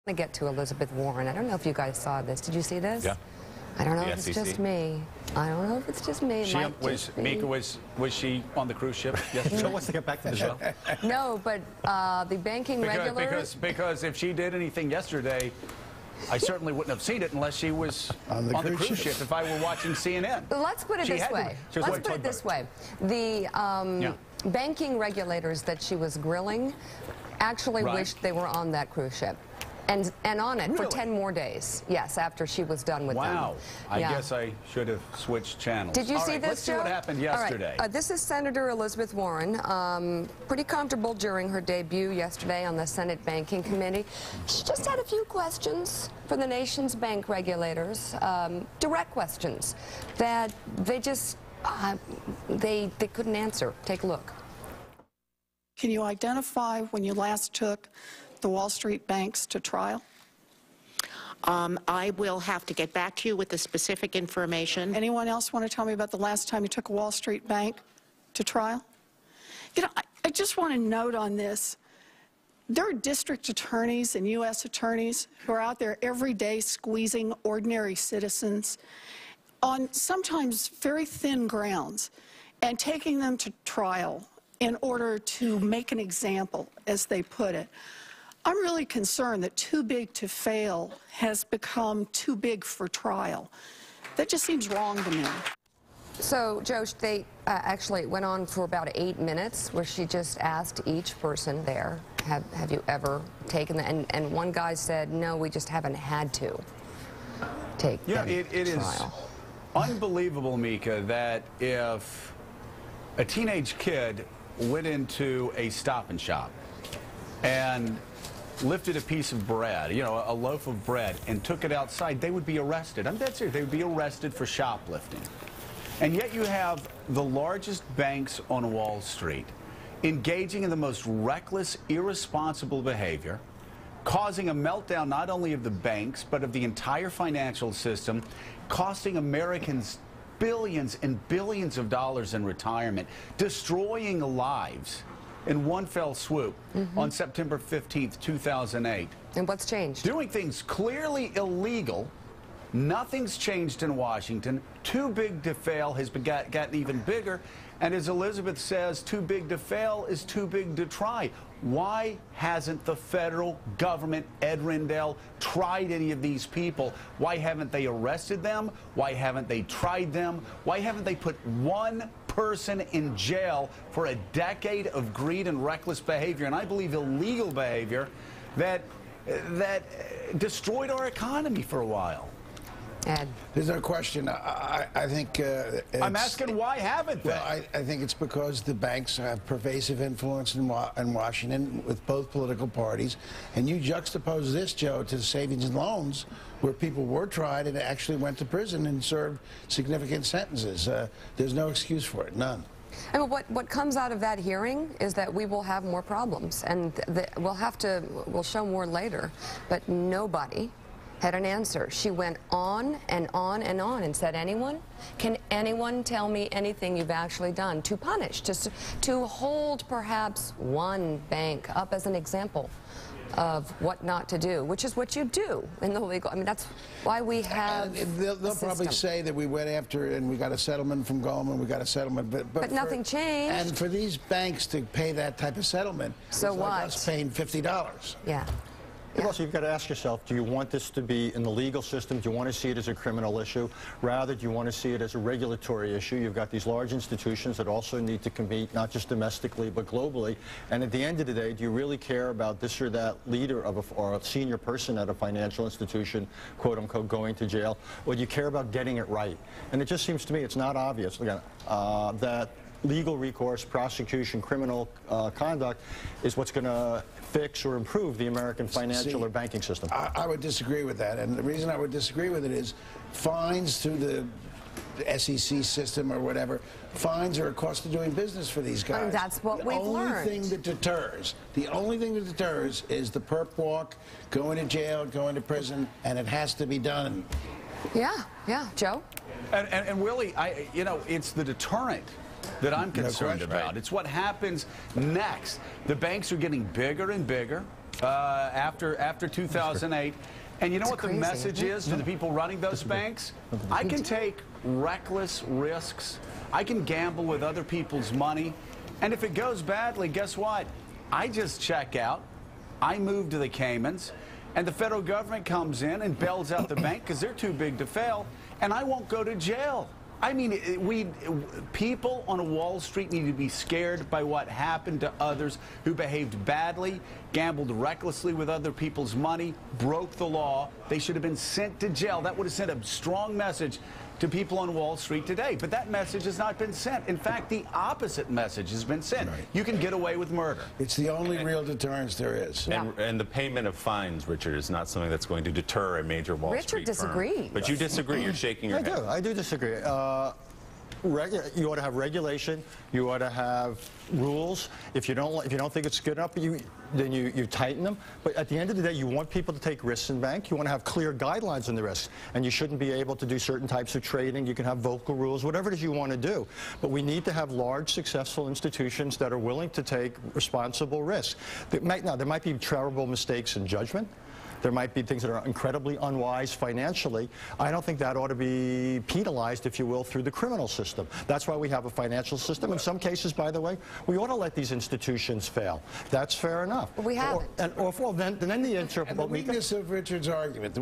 To get to Elizabeth Warren. I don't know if you guys saw this. Did you see this? Yeah. I don't know if it's just me. I don't know if it's just me. Mika, was she on the cruise ship yesterday? So wants to get back to the show. No, but the banking regulators. Because if she did anything yesterday, I certainly wouldn't have seen it unless she was on the cruise ship. If I were watching CNN. Let's put it this way. Let's put it this way. The banking regulators that she was grilling actually wished they were on that cruise ship. And on it for 10 more days. Yes, after she was done with them. Wow. I guess I should have switched channels. Did you see this, let's see what happened yesterday. All right. This is Senator Elizabeth Warren. Pretty comfortable during her debut yesterday on the Senate Banking Committee. She just had a few questions for the nation's bank regulators. Direct questions that they just, they couldn't answer. Take a look. Can you identify when you last took the Wall Street banks to trial? I will have to get back to you with the specific information. Anyone else want to tell me about the last time you took a Wall Street bank to trial? You know, I just want to note on this, there are district attorneys and U.S. attorneys who are out there every day squeezing ordinary citizens on sometimes very thin grounds and taking them to trial in order to make an example, as they put it. I'm really concerned that too big to fail has become too big for trial. That just seems wrong to me. So, Joe, they actually went on for about 8 minutes where she just asked each person there, have you ever taken that? And one guy said, no, we just haven't had to take them to trial. It is unbelievable, Mika, that if a teenage kid went into a Stop and Shop and lifted a piece of bread, you know, a loaf of bread, and took it outside, they would be arrested. I'm dead serious. They would be arrested for shoplifting. And yet you have the largest banks on Wall Street engaging in the most reckless, irresponsible behavior, causing a meltdown not only of the banks, but of the entire financial system, costing Americans billions and billions of dollars in retirement, destroying lives in one fell swoop on September 15th, 2008. And what's changed? Doing things clearly illegal. Nothing's changed in Washington. Too big to fail has gotten even bigger. And as Elizabeth says, too big to fail is too big to try. Why hasn't the federal government, Ed Rendell, tried any of these people? Why haven't they arrested them? Why haven't they tried them? Why haven't they put one person in jail for a decade of greed and reckless behavior, and I believe illegal behavior, that destroyed our economy for a while? Ed. There's no question. I think I'm asking, why haven't they? Well, I think it's because the banks have pervasive influence in Washington with both political parties. And you juxtapose this, Joe, to savings and loans, where people were tried and actually went to prison and served significant sentences. There's no excuse for it, none. And what comes out of that hearing is that we will have more problems, and we'll show more later, but nobody had an answer. She went on and on and on and said, can anyone tell me anything you've actually done to punish, to hold perhaps one bank up as an example of what not to do, which is what you do in the legal. I mean, that's why we have they'll probably say that we went after and we got a settlement from Goldman, we got a settlement, but nothing changed. And for these banks to pay that type of settlement, so it's like us paying $50. Yeah. Also, you've got to ask yourself, do you want this to be in the legal system? Do you want to see it as a criminal issue? Rather, do you want to see it as a regulatory issue? You've got these large institutions that also need to compete, not just domestically, but globally. And at the end of the day, do you really care about this or that leader of or a senior person at a financial institution, quote unquote, going to jail? Or do you care about getting it right? And it just seems to me it's not obvious again, that legal recourse, prosecution, criminal conduct is what's going to fix or improve the American financial or banking system. I would disagree with that, and the reason I would disagree with it is fines through the SEC system or whatever, fines are a cost of doing business for these guys. And that's what we've learned. The only thing that deters is the perp walk, going to jail, going to prison, and it has to be done. Yeah, Joe? And Willie, you know, it's the deterrent that I'm concerned about. Right. It's what happens next. The banks are getting bigger and bigger, after 2008. And you know what the message is to the people running those banks? I can take reckless risks. I can gamble with other people's money. And if it goes badly, guess what? I just check out. I move to the Caymans. And the federal government comes in and bails out the bank because they're too big to fail. And I won't go to jail. I mean, people on Wall Street need to be scared by what happened to others who behaved badly, gambled recklessly with other people's money, broke the law. They should have been sent to jail. That would have sent a strong message to people on Wall Street today. But that message has not been sent. In fact, the opposite message has been sent. Right. You can get away with murder. It's the only real deterrence there is. And the payment of fines, Richard, is not something that's going to deter a major Wall Street firm. Richard disagrees. But you disagree. You're shaking your head. I do disagree. You ought to have regulation. You ought to have rules. If you don't think it's good enough, then you tighten them. But at the end of the day, you want people to take risks in bank. You want to have clear guidelines on the risks, and you shouldn't be able to do certain types of trading. You can have vocal rules, whatever it is you want to do. But we need to have large, successful institutions that are willing to take responsible risks. There might be terrible mistakes in judgment. There might be things that are incredibly unwise financially. I don't think that ought to be penalized, if you will, through the criminal system. That's why we have a financial system. In some cases, by the way, we ought to let these institutions fail. That's fair enough. But we haven't. Then the answer. And the weakness of Richard's argument,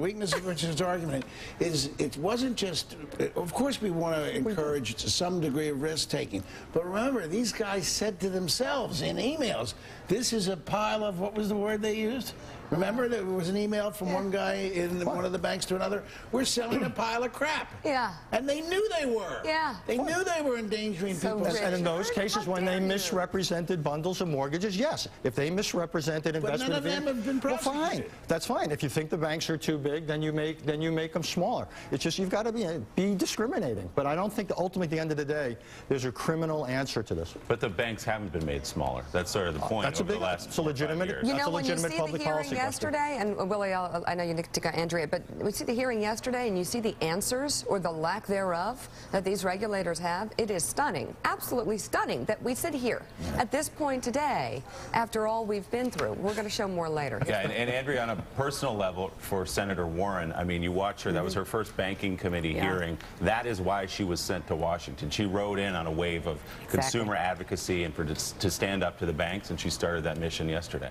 is it wasn't just, of course we want to encourage some degree of risk-taking, but remember, these guys said to themselves in emails, this is a pile of, what was the word they used? Remember, there was an email from one guy in one of the banks to another. We're selling a pile of crap. Yeah. And they knew they were. Yeah. They knew they were endangering people. And in those cases, when they misrepresented bundles of mortgages, yes. If they misrepresented investment, but none of them have been prosecuted. Well, fine. That's fine. If you think the banks are too big, then you make them smaller. It's just you've got to be discriminating. But I don't think that ultimately, at the end of the day, there's a criminal answer to this. But the banks haven't been made smaller. That's sort of the point. That's It's a legitimate. You know, when you see the hearing yesterday, and Willie, I know you need to go, Andrea, but we see the hearing yesterday and you see the answers or the lack thereof that these regulators have. It is stunning, absolutely stunning, that we sit here at this point today after all we've been through. We're going to show more later. Yeah, and Andrea, on a personal level, for Senator Warren, I mean, you watch her. That was her first banking committee hearing. That is why she was sent to Washington. She rode in on a wave of consumer advocacy and to stand up to the banks, and she started that mission yesterday.